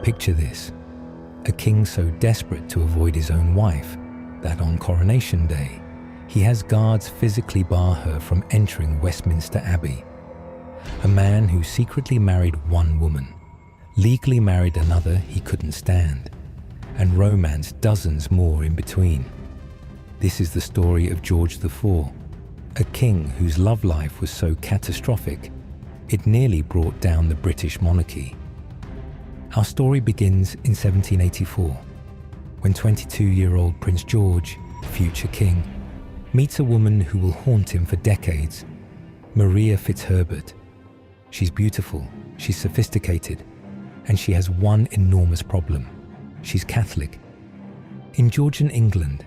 Picture this: a king so desperate to avoid his own wife that on Coronation Day, he has guards physically bar her from entering Westminster Abbey. A man who secretly married one woman, legally married another he couldn't stand, and romanced dozens more in between. This is the story of George IV, a king whose love life was so catastrophic, it nearly brought down the British monarchy. Our story begins in 1784, when 22-year-old Prince George, future king, meets a woman who will haunt him for decades, Maria Fitzherbert. She's beautiful, she's sophisticated, and she has one enormous problem. She's Catholic. In Georgian England,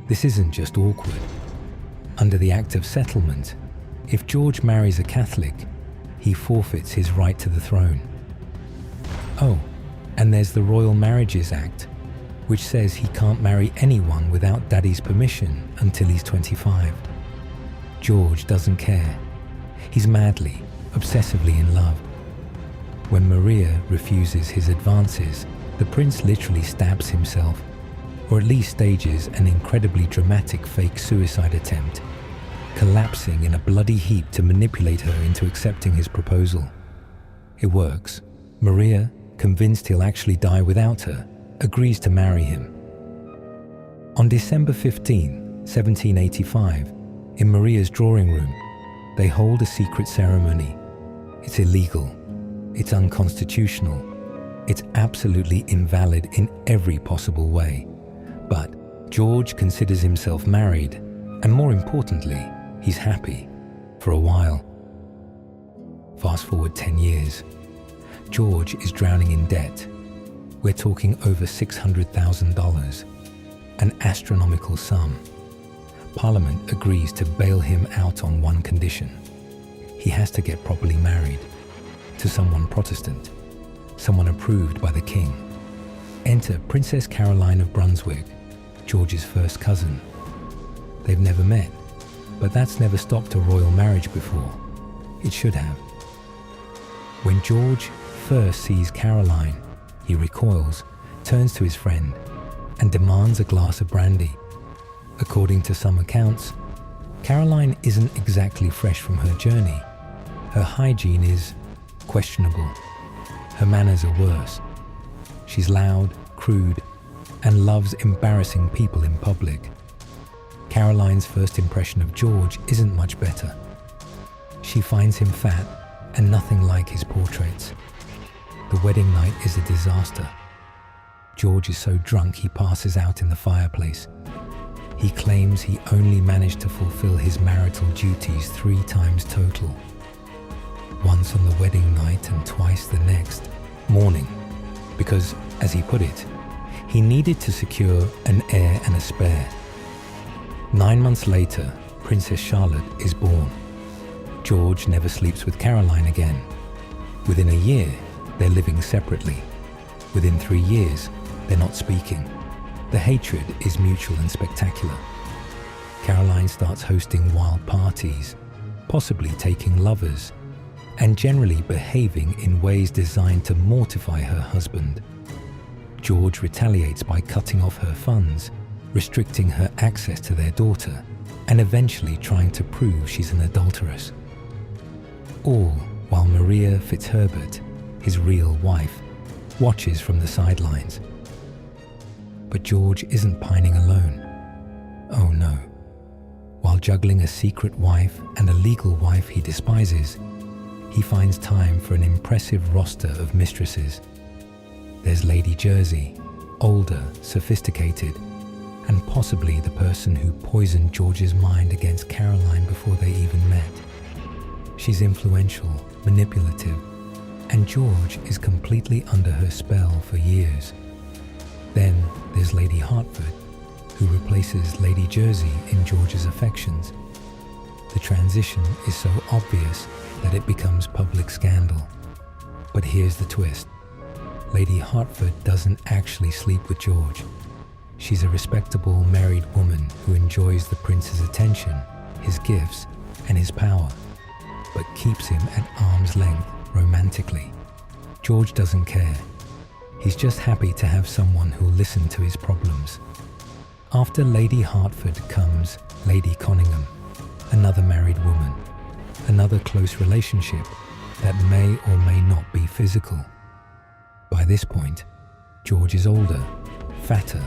this isn't just awkward. Under the Act of Settlement, if George marries a Catholic, he forfeits his right to the throne. Oh, and there's the Royal Marriages Act, which says he can't marry anyone without Daddy's permission until he's 25. George doesn't care. He's madly, obsessively in love. When Maria refuses his advances, the prince literally stabs himself, or at least stages an incredibly dramatic fake suicide attempt, collapsing in a bloody heap to manipulate her into accepting his proposal. It works. Maria, convinced he'll actually die without her, agrees to marry him. On December 15, 1785, in Maria's drawing room, they hold a secret ceremony. It's illegal. It's unconstitutional. It's absolutely invalid in every possible way. But George considers himself married, and more importantly, he's happy, for a while. Fast forward 10 years. George is drowning in debt. We're talking over $600,000, an astronomical sum. Parliament agrees to bail him out on one condition. He has to get properly married, to someone Protestant, someone approved by the king. Enter Princess Caroline of Brunswick, George's first cousin. They've never met, but that's never stopped a royal marriage before. It should have. When George first sees Caroline, he recoils, turns to his friend, and demands a glass of brandy. According to some accounts, Caroline isn't exactly fresh from her journey. Her hygiene is questionable. Her manners are worse. She's loud, crude, and loves embarrassing people in public. Caroline's first impression of George isn't much better. She finds him fat and nothing like his portraits. The wedding night is a disaster. George is so drunk he passes out in the fireplace. He claims he only managed to fulfill his marital duties 3 times total. Once on the wedding night and twice the next morning, because, as he put it, he needed to secure an heir and a spare. 9 months later, Princess Charlotte is born. George never sleeps with Caroline again. Within a year, they're living separately. Within 3 years, they're not speaking. The hatred is mutual and spectacular. Caroline starts hosting wild parties, possibly taking lovers, and generally behaving in ways designed to mortify her husband. George retaliates by cutting off her funds, restricting her access to their daughter, and eventually trying to prove she's an adulteress. All while Maria Fitzherbert, his real wife, watches from the sidelines. But George isn't pining alone. Oh no. While juggling a secret wife and a legal wife he despises, he finds time for an impressive roster of mistresses. There's Lady Jersey, older, sophisticated, and possibly the person who poisoned George's mind against Caroline before they even met. She's influential, manipulative, and George is completely under her spell for years. Then there's Lady Hertford, who replaces Lady Jersey in George's affections. The transition is so obvious that it becomes public scandal. But here's the twist. Lady Hertford doesn't actually sleep with George. She's a respectable married woman who enjoys the prince's attention, his gifts, and his power, but keeps him at arm's length romantically. George doesn't care. He's just happy to have someone who'll listen to his problems. After Lady Hertford comes Lady Conyngham, another married woman, another close relationship that may or may not be physical. By this point, George is older, fatter,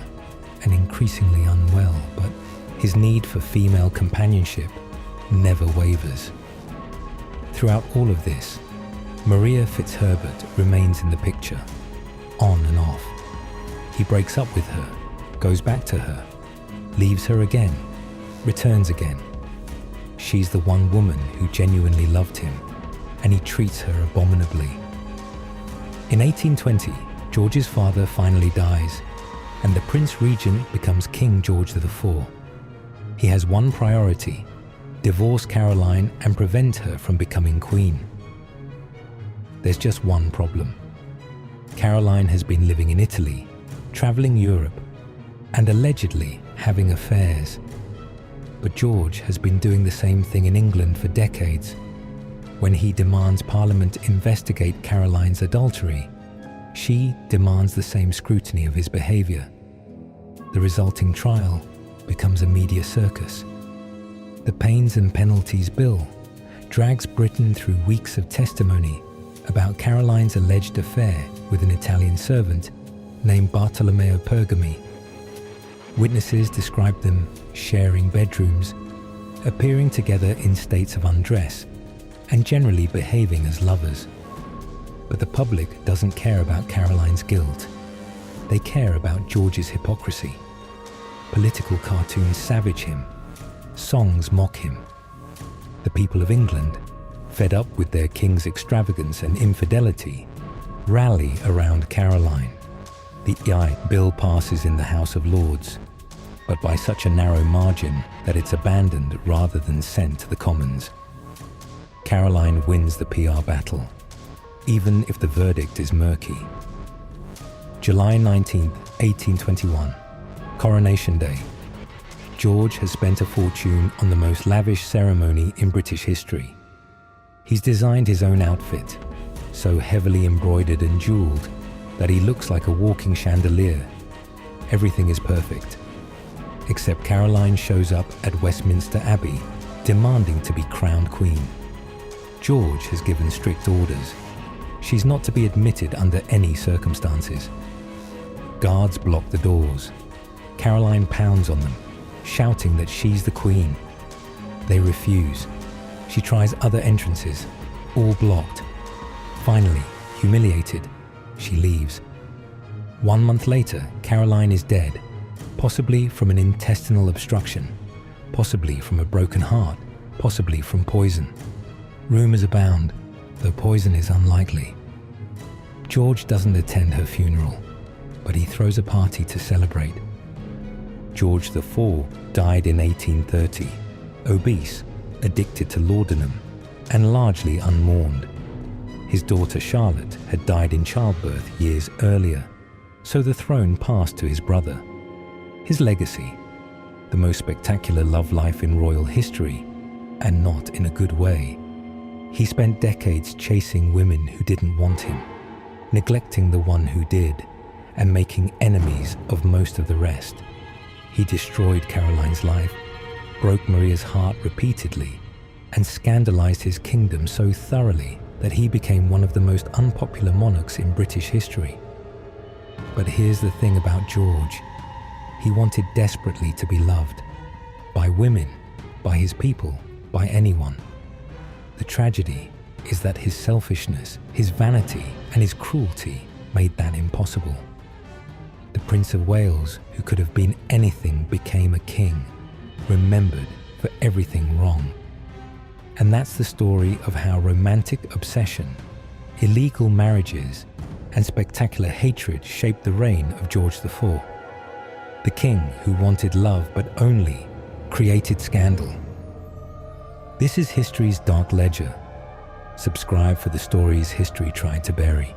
and increasingly unwell, but his need for female companionship never wavers. Throughout all of this, Maria Fitzherbert remains in the picture, on and off. He breaks up with her, goes back to her, leaves her again, returns again. She's the one woman who genuinely loved him, and he treats her abominably. In 1820, George's father finally dies, and the Prince Regent becomes King George IV. He has one priority: divorce Caroline and prevent her from becoming queen. There's just one problem. Caroline has been living in Italy, traveling Europe, and allegedly having affairs. But George has been doing the same thing in England for decades. When he demands Parliament investigate Caroline's adultery, she demands the same scrutiny of his behaviour. The resulting trial becomes a media circus. The Pains and Penalties Bill drags Britain through weeks of testimony about Caroline's alleged affair with an Italian servant named Bartolomeo Pergami. Witnesses describe them sharing bedrooms, appearing together in states of undress, and generally behaving as lovers. But the public doesn't care about Caroline's guilt. They care about George's hypocrisy. Political cartoons savage him. Songs mock him. The people of England, fed up with their king's extravagance and infidelity, rally around Caroline. The bill passes in the House of Lords, but by such a narrow margin that it's abandoned rather than sent to the Commons. Caroline wins the PR battle, even if the verdict is murky. July 19, 1821, Coronation Day. George has spent a fortune on the most lavish ceremony in British history. He's designed his own outfit, so heavily embroidered and jeweled that he looks like a walking chandelier. Everything is perfect, except Caroline shows up at Westminster Abbey, demanding to be crowned queen. George has given strict orders. She's not to be admitted under any circumstances. Guards block the doors. Caroline pounds on them, shouting that she's the queen. They refuse. She tries other entrances, all blocked. Finally, humiliated, she leaves. 1 month later, Caroline is dead, possibly from an intestinal obstruction, possibly from a broken heart, possibly from poison. Rumors abound, though poison is unlikely. George doesn't attend her funeral, but he throws a party to celebrate. George IV died in 1830, obese, addicted to laudanum, and largely unmourned. His daughter Charlotte had died in childbirth years earlier, so the throne passed to his brother. His legacy, the most spectacular love life in royal history, and not in a good way. He spent decades chasing women who didn't want him, neglecting the one who did, and making enemies of most of the rest. He destroyed Caroline's life, broke Maria's heart repeatedly, and scandalized his kingdom so thoroughly that he became one of the most unpopular monarchs in British history. But here's the thing about George. He wanted desperately to be loved, by women, by his people, by anyone. The tragedy is that his selfishness, his vanity, and his cruelty made that impossible. The Prince of Wales, who could have been anything, became a king, remembered for everything wrong. And that's the story of how romantic obsession, illegal marriages, and spectacular hatred shaped the reign of George IV. The king who wanted love but only created scandal. This is history's dark ledger. Subscribe for the stories history tried to bury.